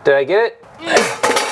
Did I get it?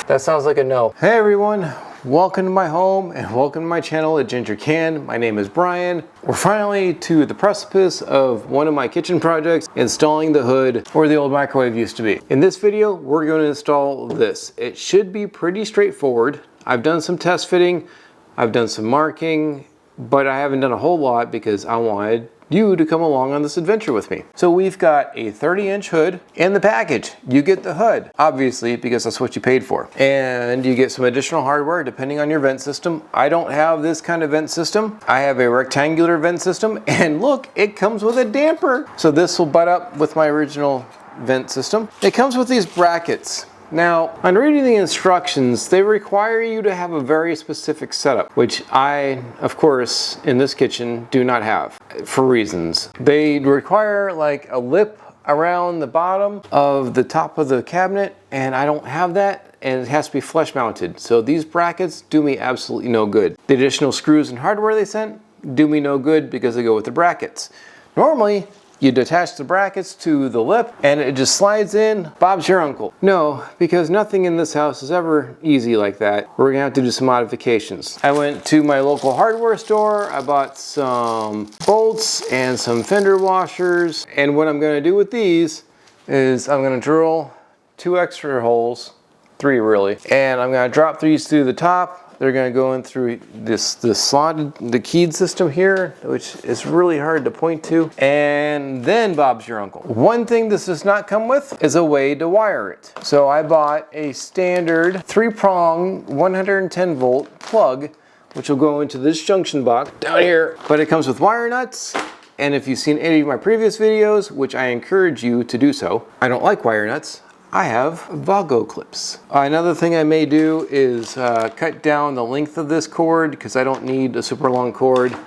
That sounds like a no. Hey everyone, welcome to my home and welcome to my channel at Ginger Can. My name is Brian. We're finally to the precipice of one of my kitchen projects, installing the hood where the old microwave used to be. In this video, we're going to install this. It should be pretty straightforward. I've done some test fitting, I've done some marking, but I haven't done a whole lot because I wanted you to come along on this adventure with me. So we've got a 30-inch hood in the package. You get the hood, obviously, because that's what you paid for. And you get some additional hardware depending on your vent system. I don't have this kind of vent system. I have a rectangular vent system, and look, it comes with a damper. So this will butt up with my original vent system. It comes with these brackets. Now, on reading the instructions, they require you to have a very specific setup, which I, of course, in this kitchen do not have for reasons. They require like a lip around the bottom of the top of the cabinet, and I don't have that, and it has to be flush mounted. So these brackets do me absolutely no good. The additional screws and hardware they sent do me no good because they go with the brackets. Normally, you detach the brackets to the lip and it just slides in. Bob's your uncle. No, because nothing in this house is ever easy like that. We're gonna have to do some modifications. I went to my local hardware store. I bought some bolts and some fender washers. And what I'm gonna do with these is I'm gonna drill 2 extra holes, 3 really. And I'm gonna drop these through the top. They're gonna go in through this slotted, the keyed system here, which is really hard to point to. And then Bob's your uncle. One thing this does not come with is a way to wire it. So I bought a standard 3-prong 110 volt plug, which will go into this junction box down here. But it comes with wire nuts. And if you've seen any of my previous videos, which I encourage you to do so, I don't like wire nuts. I have Vago clips. Another thing I may do is cut down the length of this cord because I don't need a super long cord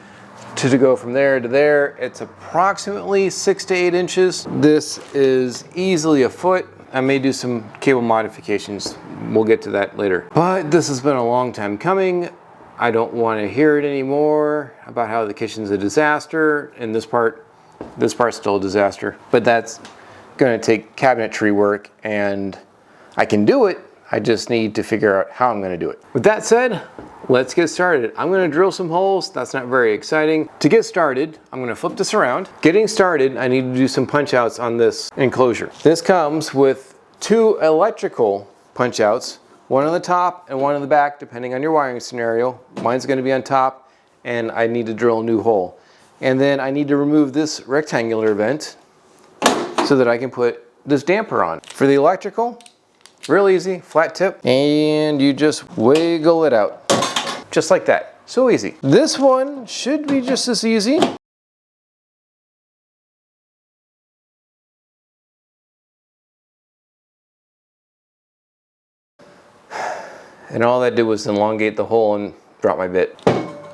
to go from there to there. It's approximately 6 to 8 inches. This is easily a foot. I may do some cable modifications. We'll get to that later. But this has been a long time coming. I don't want to hear it anymore about how the kitchen's a disaster, and this part's still a disaster. But that's going to take cabinetry work, and I can do it. I just need to figure out how I'm going to do it. With that said, let's get started. I'm going to drill some holes. That's not very exciting. To get started, I'm going to flip this around. Getting started, I need to do some punch outs on this enclosure. This comes with 2 electrical punch outs, one on the top and one on the back, depending on your wiring scenario. Mine's going to be on top, and I need to drill a new hole. And then I need to remove this rectangular vent so that I can put this damper on. For the electrical, real easy, flat tip, and you just wiggle it out. Just like that, so easy. This one should be just as easy. And all that did was elongate the hole and drop my bit.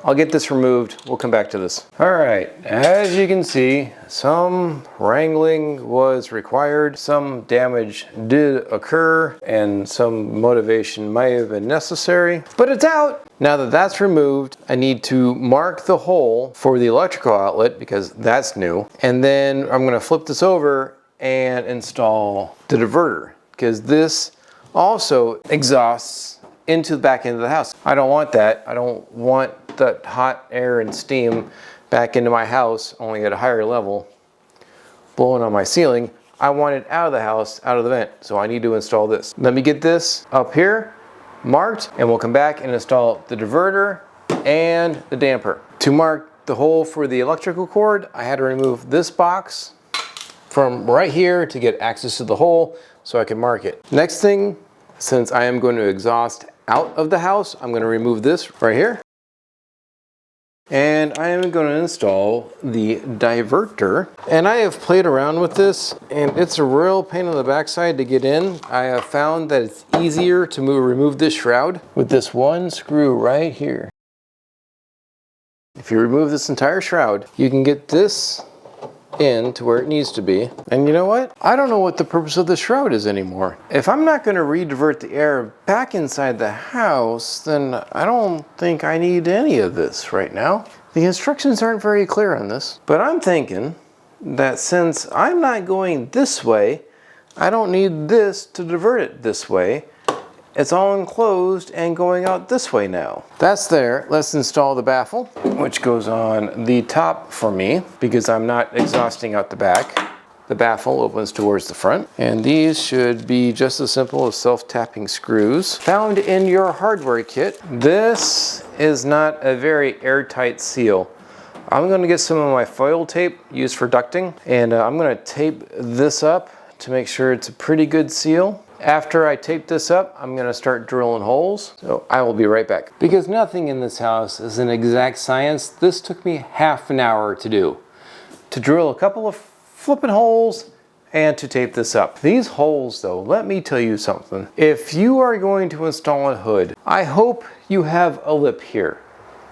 I'll get this removed, we'll come back to this. All right, as you can see, some wrangling was required, some damage did occur, and some motivation may have been necessary, but it's out. Now that that's removed, I need to mark the hole for the electrical outlet because that's new. And then I'm gonna flip this over and install the diverter because this also exhausts into the back end of the house. I don't want that. I don't want that hot air and steam back into my house, only at a higher level, blowing on my ceiling. I want it out of the house, out of the vent, so I need to install this. Let me get this up here marked, and we'll come back and install the diverter and the damper. To mark the hole for the electrical cord, I had to remove this box from right here to get access to the hole so I can mark it. Next thing, since I am going to exhaust out of the house, I'm going to remove this right here. And I am going to install the diverter. And I have played around with this, and it's a real pain in the backside to get in. I have found that it's easier to remove this shroud with this one screw right here. If you remove this entire shroud, you can get this in to where it needs to be. And you know what? I don't know what the purpose of the shroud is anymore. If I'm not going to redivert the air back inside the house, then I don't think I need any of this right now. The instructions aren't very clear on this, but I'm thinking that since I'm not going this way, I don't need this to divert it this way. It's all enclosed and going out this way now. That's there. Let's install the baffle, which goes on the top for me because I'm not exhausting out the back. The baffle opens towards the front, and these should be just as simple as self-tapping screws found in your hardware kit. This is not a very airtight seal. I'm going to get some of my foil tape used for ducting, and I'm going to tape this up to make sure it's a pretty good seal. After I tape this up, I'm going to start drilling holes. So I will be right back. Because nothing in this house is an exact science, this took me half an hour to do. To drill a couple of flipping holes and to tape this up. These holes though, let me tell you something. If you are going to install a hood, I hope you have a lip here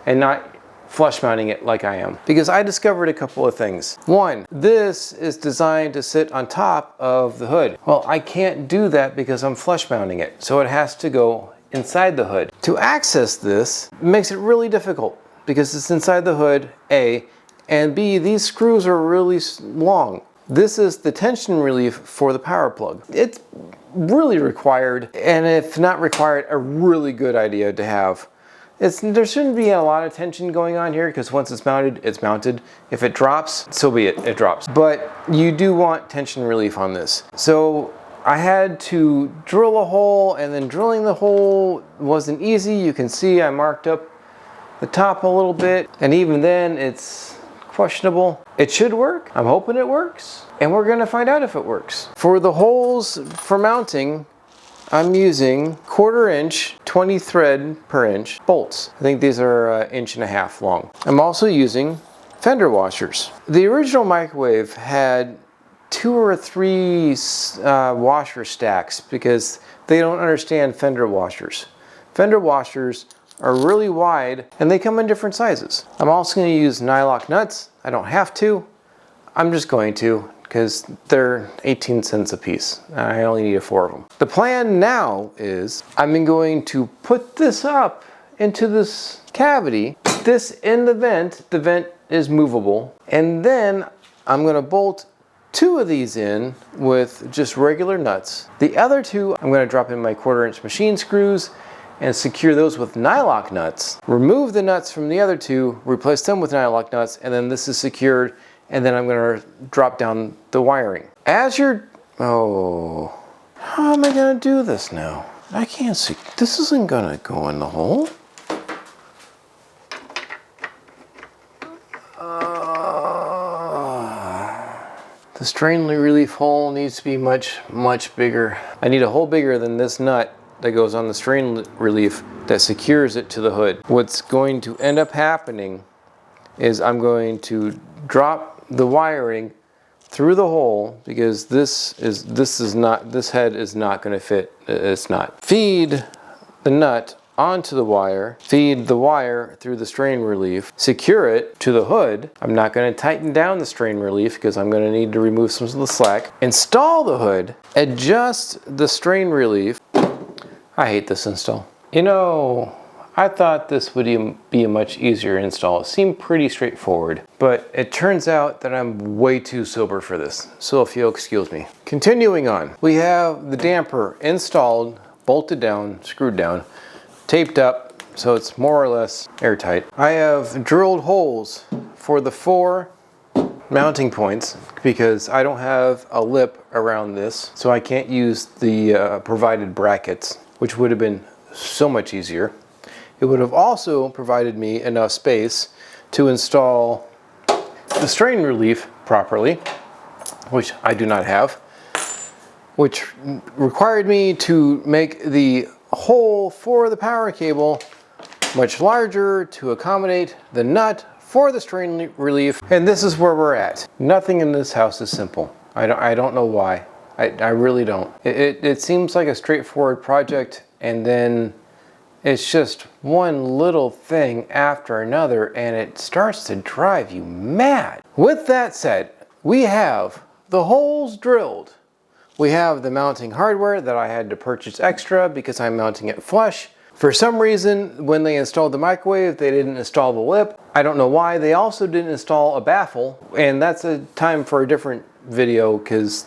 and not flush mounting it like I am, because I discovered a couple of things. One, this is designed to sit on top of the hood. Well, I can't do that because I'm flush mounting it, so it has to go inside the hood. To access this makes it really difficult because it's inside the hood, A, and B, these screws are really long. This is the tension relief for the power plug. It's really required, and if not required, a really good idea to have. There shouldn't be a lot of tension going on here because once it's mounted, it's mounted. If it drops, so be it, it drops. But you do want tension relief on this. So I had to drill a hole, and then drilling the hole wasn't easy. You can see I marked up the top a little bit, and even then it's questionable. It should work. I'm hoping it works, and we're gonna find out if it works. For the holes for mounting, I'm using 1/4 inch, 20 thread per inch bolts. I think these are 1.5 inches long. I'm also using fender washers. The original microwave had 2 or 3 washer stacks because they don't understand fender washers. Fender washers are really wide and they come in different sizes. I'm also going to use nylock nuts. I don't have to. I'm just going to, because they're 18 cents a piece. I only need 4 of them. The plan now is I'm going to put this up into this cavity. This in the vent is movable. And then I'm gonna bolt 2 of these in with just regular nuts. The other 2, I'm gonna drop in my 1/4 inch machine screws and secure those with nylock nuts. Remove the nuts from the other 2, replace them with nylock nuts, and then this is secured. And then I'm gonna drop down the wiring. As you're, oh, how am I gonna do this now? I can't see, this isn't gonna go in the hole. The strain relief hole needs to be much, much bigger. I need a hole bigger than this nut that goes on the strain relief that secures it to the hood. What's going to end up happening is I'm going to drop the wiring through the hole because this head is not going to fit. It's not. Feed the nut onto the wire, feed the wire through the strain relief, secure it to the hood. I'm not going to tighten down the strain relief because I'm going to need to remove some of the slack. Install the hood, adjust the strain relief. I hate this install. You know, I thought this would be a much easier install. It seemed pretty straightforward, but it turns out that I'm way too sober for this. So if you'll excuse me. Continuing on, we have the damper installed, bolted down, screwed down, taped up, so it's more or less airtight. I have drilled holes for the 4 mounting points because I don't have a lip around this, so I can't use the provided brackets, which would have been so much easier. It would have also provided me enough space to install the strain relief properly, which I do not have, which required me to make the hole for the power cable much larger to accommodate the nut for the strain relief. And this is where we're at. Nothing in this house is simple. I don't know why. I really don't. It seems like a straightforward project, and then it's just one little thing after another, and it starts to drive you mad. With that said, we have the holes drilled. We have the mounting hardware that I had to purchase extra because I'm mounting it flush. For some reason, when they installed the microwave, they didn't install the lip. I don't know why. They also didn't install a baffle, and that's a time for a different video because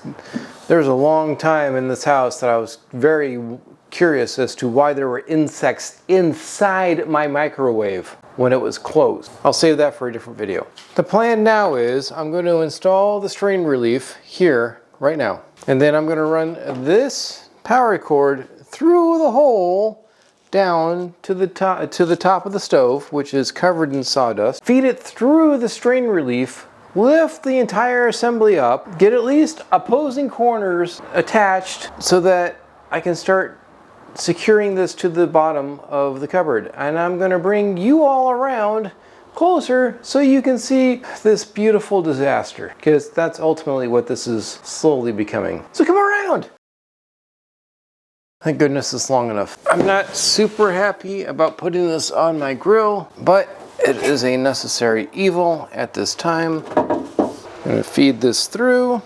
There's a long time in this house that I was very curious as to why there were insects inside my microwave when it was closed. I'll save that for a different video. The plan now is I'm going to install the strain relief here right now. And then I'm going to run this power cord through the hole down to the top of the stove, which is covered in sawdust. Feed it through the strain relief, lift the entire assembly up, get at least opposing corners attached so that I can start securing this to the bottom of the cupboard. And I'm going to bring you all around closer so you can see this beautiful disaster, because that's ultimately what this is slowly becoming. So come around! Thank goodness it's long enough. I'm not super happy about putting this on my grill, but it is a necessary evil at this time. I'm going to feed this through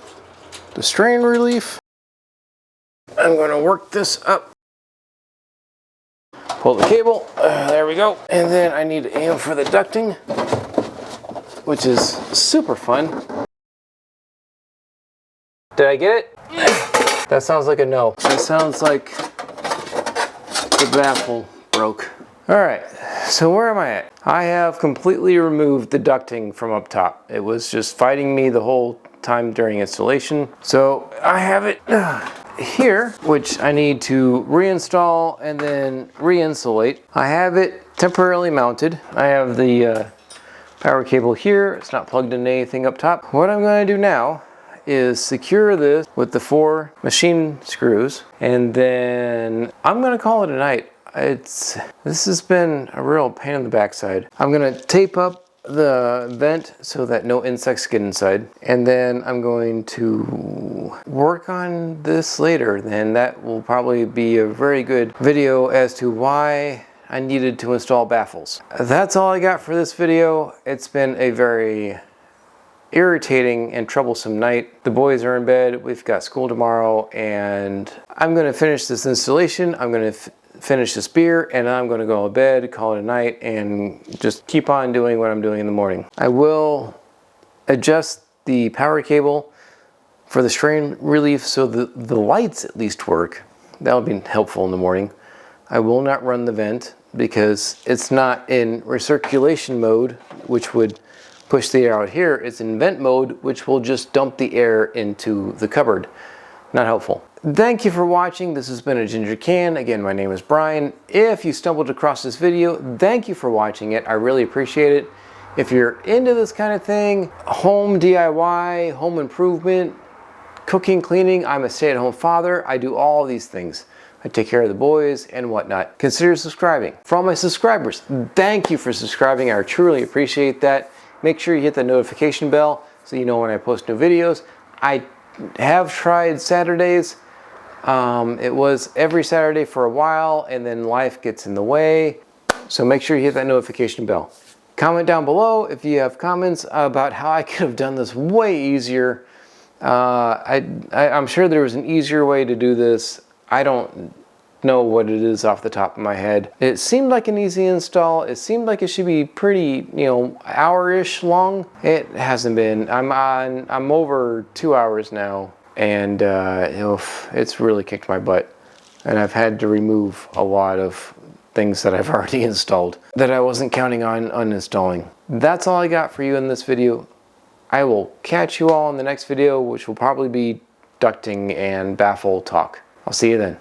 the strain relief. I'm going to work this up. Pull the cable, there we go. And then I need to aim for the ducting, which is super fun. Did I get it? That sounds like a no. That sounds like the baffle broke. All right, so where am I at? I have completely removed the ducting from up top. It was just fighting me the whole time during installation. So I have it here, which I need to reinstall and then re-insulate. I have it temporarily mounted. I have the power cable here. It's not plugged into anything up top. What I'm going to do now is secure this with the 4 machine screws, and then I'm going to call it a night. This has been a real pain in the backside. I'm going to tape up the vent so that no insects get inside, and then I'm going to work on this later. Then that will probably be a very good video as to why I needed to install baffles. That's all I got for this video. It's been a very irritating and troublesome night. The boys are in bed, we've got school tomorrow, and I'm going to finish this installation. I'm going to finish this beer, and I'm going to go to bed, call it a night, and just keep on doing what I'm doing in the morning. I will adjust the power cable for the strain relief so the lights at least work. That'll be helpful in the morning. I will not run the vent because it's not in recirculation mode, which would push the air out here. It's in vent mode, which will just dump the air into the cupboard. Not helpful. Thank you for watching. This has been a Ginger Can. Again, my name is Brian. If you stumbled across this video, thank you for watching it. I really appreciate it. If you're into this kind of thing, home DIY, home improvement, cooking, cleaning, I'm a stay-at-home father. I do all of these things. I take care of the boys and whatnot. Consider subscribing. For all my subscribers, thank you for subscribing. I truly appreciate that. Make sure you hit the notification bell so you know when I post new videos. I have tried Saturdays. It was every Saturday for a while, and then life gets in the way. So make sure you hit that notification bell. Comment down below if you have comments about how I could have done this way easier. I'm sure there was an easier way to do this. I don't know what it is off the top of my head. It seemed like an easy install. It seemed like it should be pretty, hour-ish long. It hasn't been. I'm over 2 hours now, and it's really kicked my butt. And I've had to remove a lot of things that I've already installed that I wasn't counting on uninstalling. That's all I got for you in this video. I will catch you all in the next video, which will probably be ducting and baffle talk. I'll see you then.